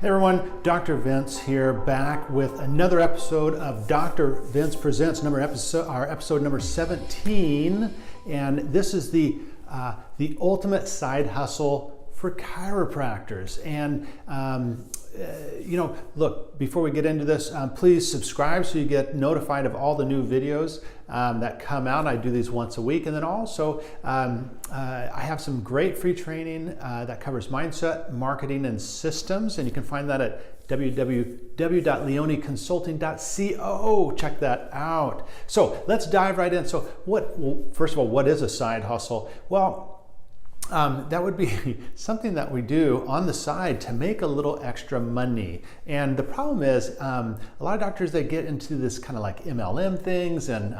Hey everyone, Dr. Vince here, back with another episode of Dr. Vince Presents, our episode number 17, and this is the ultimate side hustle for chiropractors. And look, before we get into this, please subscribe so you get notified of all the new videos that come out. I do these once a week. And then also, I have some great free training that covers mindset, marketing, and systems. And you can find that at www.leoneconsulting.co. Check that out. So let's dive right in. So first of all, what is a side hustle? Well, that would be something that we do on the side to make a little extra money. And the problem is, a lot of doctors, they get into this kind of like MLM things and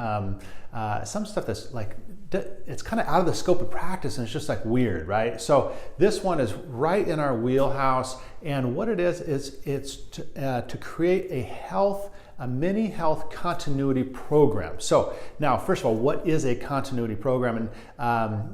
some stuff that's like, it's kind of out of the scope of practice and it's just like weird, right? So this one is right in our wheelhouse. And what it is it's to create a mini health continuity program. So now, first of all, what is a continuity program? And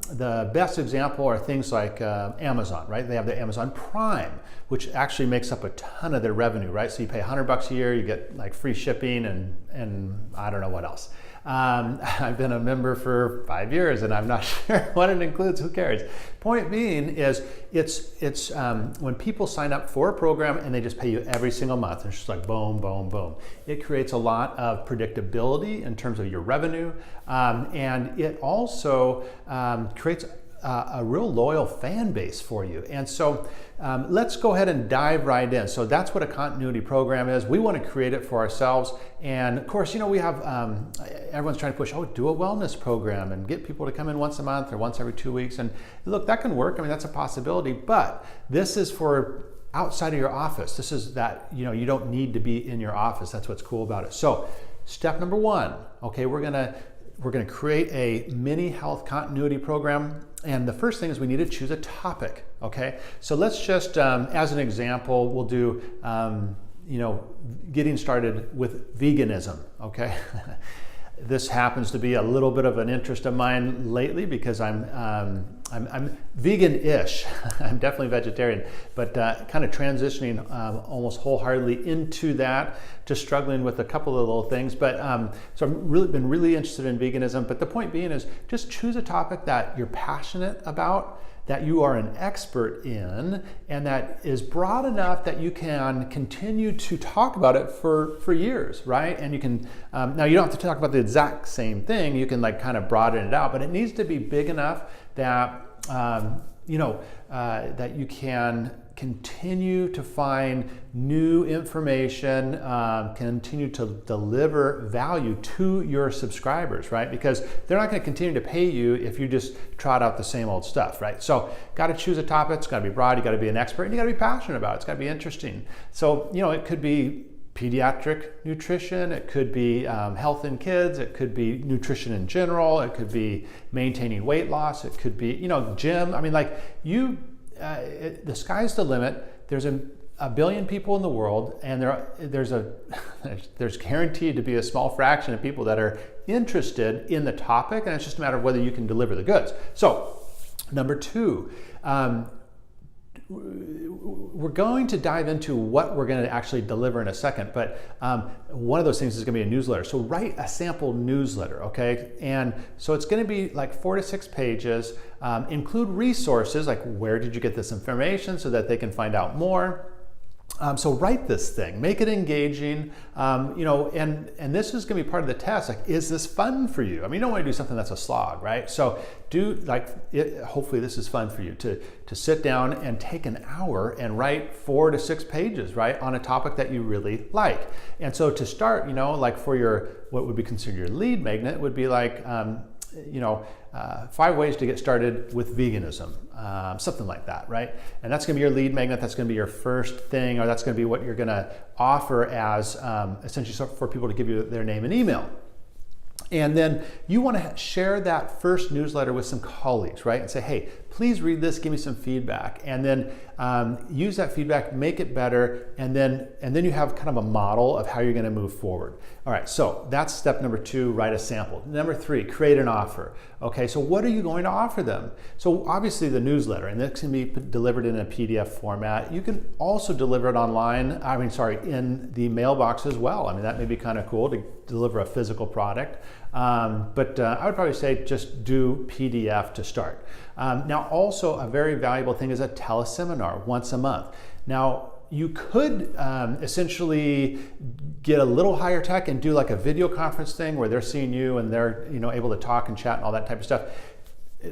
the best example are things like Amazon, right? They have the Amazon Prime, which actually makes up a ton of their revenue, right? So you pay $100 a year, you get like free shipping and I don't know what else. I've been a member for 5 years and I'm not sure what it includes, who cares? Point being is it's when people sign up for a program and they just pay you every single month, it's just like boom, boom, boom. It creates a lot of predictability in terms of your revenue, and it also creates a real loyal fan base for you. And so let's go ahead and dive right in. So that's what a continuity program is. We want to create it for ourselves. And of course, we have, everyone's trying to push, do a wellness program and get people to come in once a month or once every 2 weeks. And look, that can work. I mean, that's a possibility, but this is for outside of your office. This is that, you don't need to be in your office. That's what's cool about it. So step number one, okay, we're gonna create a mini health continuity program. And the first thing is we need to choose a topic, okay? So let's just, as an example, we'll do, getting started with veganism, okay? This happens to be a little bit of an interest of mine lately because I'm vegan-ish. I'm definitely vegetarian, but kind of transitioning almost wholeheartedly into that, just struggling with a couple of little things. But so I've been really interested in veganism. But the point being is just choose a topic that you're passionate about, that you are an expert in, and that is broad enough that you can continue to talk about it for years, right? And you can, now you don't have to talk about the exact same thing, you can like kind of broaden it out, but it needs to be big enough that, that you can continue to find new information, continue to deliver value to your subscribers, right? Because they're not going to continue to pay you if you just trot out the same old stuff, right? So got to choose a topic. It's got to be broad. You got to be an expert and you got to be passionate about it. It's got to be interesting. So, it could be pediatric nutrition, it could be health in kids, it could be nutrition in general, it could be maintaining weight loss, it could be, gym. I mean, like the sky's the limit. There's a billion people in the world, and there's guaranteed to be a small fraction of people that are interested in the topic, and it's just a matter of whether you can deliver the goods. So, number two, we're going to dive into what we're going to actually deliver in a second, but one of those things is going to be a newsletter. So write a sample newsletter, okay? And so it's going to be like 4 to 6 pages, include resources, like where did you get this information so that they can find out more. So write this thing, make it engaging, and this is going to be part of the test. Like, is this fun for you? I mean, you don't want to do something that's a slog, right? So hopefully this is fun for you to sit down and take an hour and write 4 to 6 pages, right, on a topic that you really like. And so to start, like for what would be considered your lead magnet would be like, 5 ways to get started with veganism, something like that, right? And that's going to be your lead magnet. That's going to be your first thing, or that's going to be what you're going to offer as essentially for people to give you their name and email. And then you want to share that first newsletter with some colleagues, right? And say, hey, please read this, give me some feedback, and then use that feedback, make it better, and then you have kind of a model of how you're going to move forward. All right, so that's step number 2, write a sample. Number 3, create an offer. Okay, so what are you going to offer them? So obviously the newsletter, and this can be delivered in a PDF format. You can also deliver it online, in the mailbox as well. I mean, that may be kind of cool to deliver a physical product. But I would probably say just do PDF to start. Now, also a very valuable thing is a teleseminar once a month. Now, you could essentially get a little higher tech and do like a video conference thing where they're seeing you and they're able to talk and chat and all that type of stuff.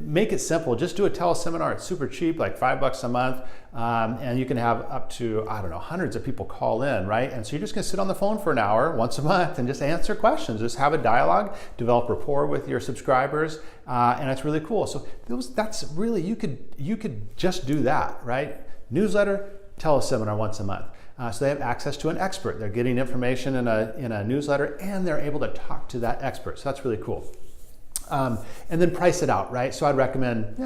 Make it simple. Just do a teleseminar. It's super cheap, like $5 a month, and you can have up to, I don't know, hundreds of people call in, right? And so you're just going to sit on the phone for an hour once a month and just answer questions. Just have a dialogue, develop rapport with your subscribers, and it's really cool. So that's really, you could just do that, right? Newsletter, teleseminar once a month. So they have access to an expert. They're getting information in a newsletter, and they're able to talk to that expert. So that's really cool. And then price it out, right? So I'd recommend,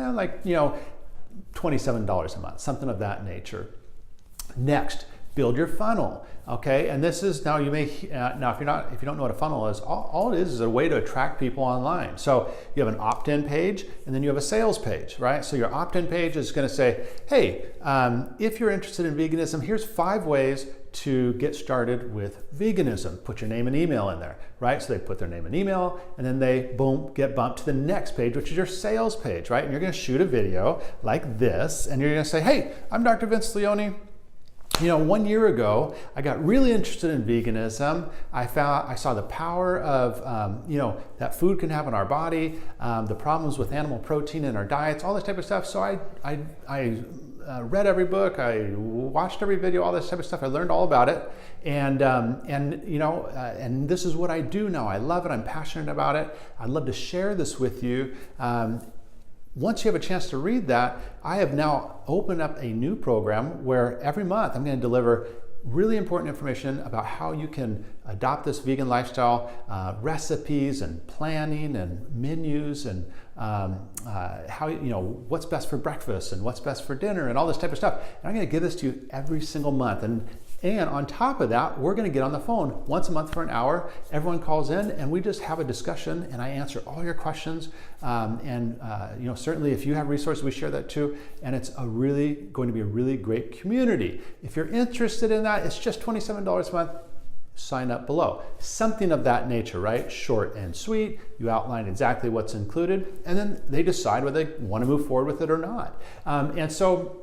$27 a month, something of that nature. Next, build your funnel, okay? And this is, now you may, if you don't know what a funnel is, all it is a way to attract people online. So you have an opt-in page, and then you have a sales page, right? So your opt-in page is gonna say, hey, if you're interested in veganism, here's 5 ways to get started with veganism. Put your name and email in there, right? So they put their name and email, and then they, boom, get bumped to the next page, which is your sales page, right? And you're gonna shoot a video like this, and you're gonna say, hey, I'm Dr. Vince Leone. 1 year ago, I got really interested in veganism. I saw the power of, that food can have on our body, the problems with animal protein in our diets, all this type of stuff. So I read every book, I watched every video, all this type of stuff. I learned all about it, and this is what I do now. I love it. I'm passionate about it. I'd love to share this with you. Once you have a chance to read that, I have now opened up a new program where every month I'm going to deliver really important information about how you can adopt this vegan lifestyle, recipes and planning and menus and how, what's best for breakfast and what's best for dinner and all this type of stuff. And I'm going to give this to you every single month. And on top of that, we're going to get on the phone once a month for an hour. Everyone calls in and we just have a discussion, and I answer all your questions. Certainly if you have resources, we share that too. And it's going to be a really great community. If you're interested in that, it's just $27 a month. Sign up below. Something of that nature, right? Short and sweet. You outline exactly what's included, and then they decide whether they want to move forward with it or not. And so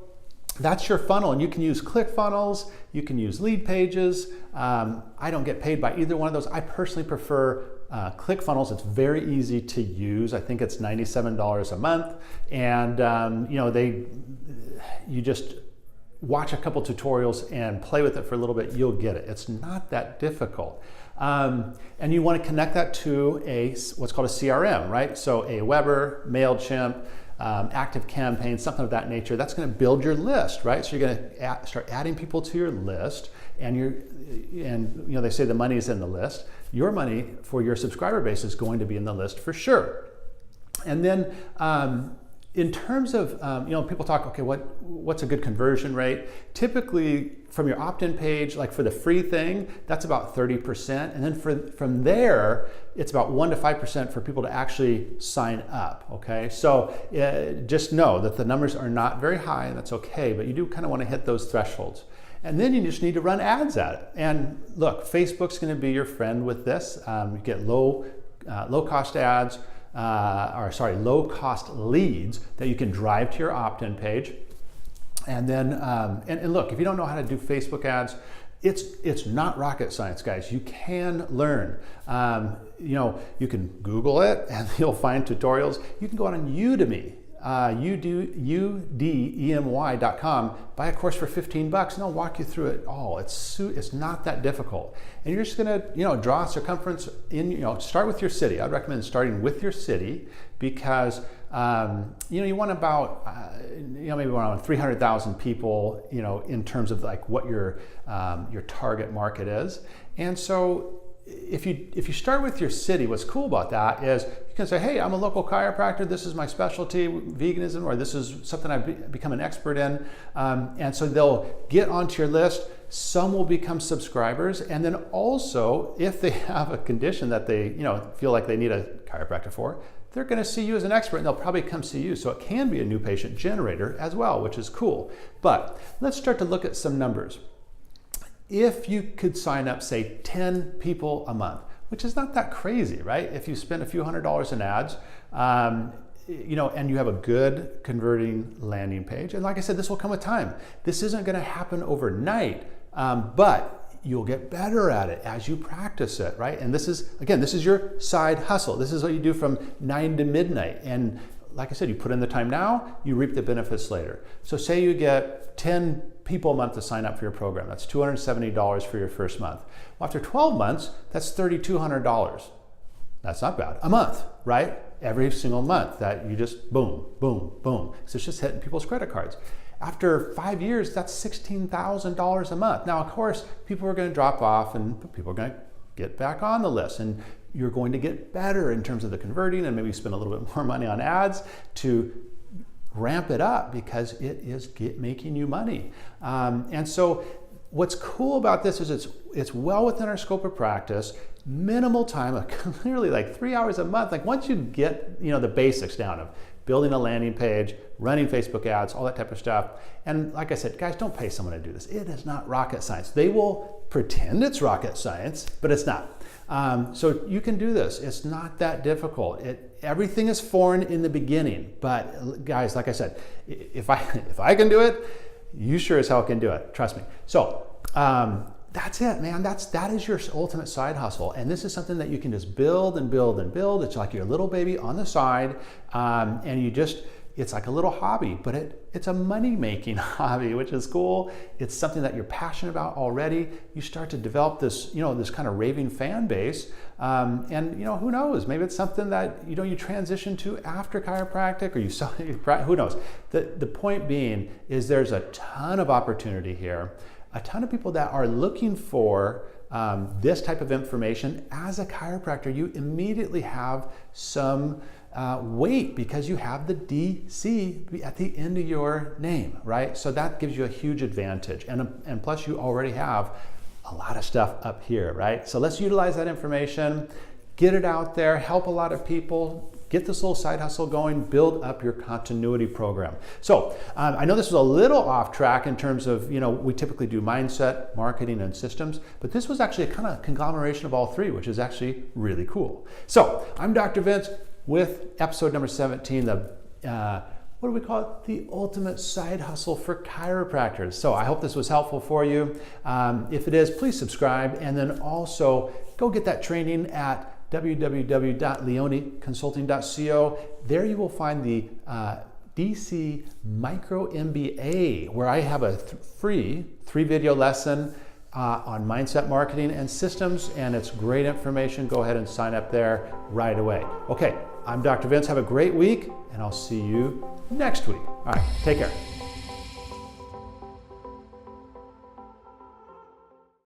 that's your funnel, and you can use ClickFunnels, you can use lead pages. I don't get paid by either one of those. I personally prefer ClickFunnels. It's very easy to use. I think it's $97 a month, and you just watch a couple tutorials and play with it for a little bit. You'll get it. It's not that difficult. And you want to connect that to what's called a CRM, right? So a Weber, MailChimp, ActiveCampaign, something of that nature. That's going to build your list, right? So you're going to start adding people to your list, and they say the money is in the list. Your money for your subscriber base is going to be in the list for sure. And then in terms of, people talk, okay, what's a good conversion rate? Typically from your opt-in page, like for the free thing, that's about 30%. And then from there, it's about 1 to 5% for people to actually sign up, okay? So just know that the numbers are not very high, and that's okay, but you do kind of want to hit those thresholds. And then you just need to run ads at it. And look, Facebook's going to be your friend with this. You get low-cost ads, low-cost leads that you can drive to your opt-in page. And then, and look, if you don't know how to do Facebook ads, it's not rocket science, guys. You can learn. You can Google it and you'll find tutorials. You can go out on Udemy, udemy.com, buy a course for $15 and I'll walk you through it all. It's not that difficult. And you're just gonna, draw a circumference in, start with your city. I'd recommend starting with your city because, you want about, maybe around 300,000 people, in terms of like what your target market is. And so if you start with your city, what's cool about that is you can say, hey, I'm a local chiropractor. This is my specialty, veganism, or this is something I've become an expert in. And so they'll get onto your list. Some will become subscribers. And then also, if they have a condition that they feel like they need a chiropractor for, they're going to see you as an expert and they'll probably come see you. So it can be a new patient generator as well, which is cool. But let's start to look at some numbers. If you could sign up, say, 10 people a month, which is not that crazy, right? If you spend a few $100s in ads, and you have a good converting landing page. And like I said, this will come with time. This isn't going to happen overnight, but you'll get better at it as you practice it, right? And this is your side hustle. This is what you do from 9 to midnight. And like I said, you put in the time now, you reap the benefits later. So say you get 10 people a month to sign up for your program. That's $270 for your first month. Well, after 12 months, that's $3,200. That's not bad. A month, right? Every single month that you just boom, boom, boom. So it's just hitting people's credit cards. After 5 years, that's $16,000 a month. Now, of course, people are going to drop off and people are going to get back on the list. And you're going to get better in terms of the converting and maybe spend a little bit more money on ads to ramp it up because it is making you money. And so what's cool about this is it's well within our scope of practice, minimal time, clearly like 3 hours a month. Like once you get the basics down of building a landing page, running Facebook ads, all that type of stuff. And like I said, guys, don't pay someone to do this. It is not rocket science. They will pretend it's rocket science, but it's not. So you can do this. It's not that difficult. Everything is foreign in the beginning, but guys, like I said, if I can do it, you sure as hell can do it. Trust me. So that's it, man. That is your ultimate side hustle, and this is something that you can just build and build and build. It's like your little baby on the side, and it's like a little hobby, but it's a money-making hobby, which is cool. It's something that you're passionate about already. You start to develop this, this kind of raving fan base, and who knows? Maybe it's something that you transition to after chiropractic, or you sell. Who knows? The point being is there's a ton of opportunity here. A ton of people that are looking for this type of information. As a chiropractor, you immediately have some weight because you have the DC at the end of your name, right? So that gives you a huge advantage. And plus you already have a lot of stuff up here, right? So let's utilize that information, get it out there, help a lot of people, get this little side hustle going, build up your continuity program. So I know this was a little off track in terms of, we typically do mindset, marketing, and systems, but this was actually a kind of conglomeration of all three, which is actually really cool. So I'm Dr. Vince with episode number 17, what do we call it? The ultimate side hustle for chiropractors. So I hope this was helpful for you. If it is, please subscribe, and then also go get that training at www.leoneconsulting.co. There you will find the DC Micro MBA, where I have a free 3-video lesson on mindset, marketing, and systems, and it's great information. Go ahead and sign up there right away. Okay, I'm Dr. Vince. Have a great week, and I'll see you next week. All right, take care.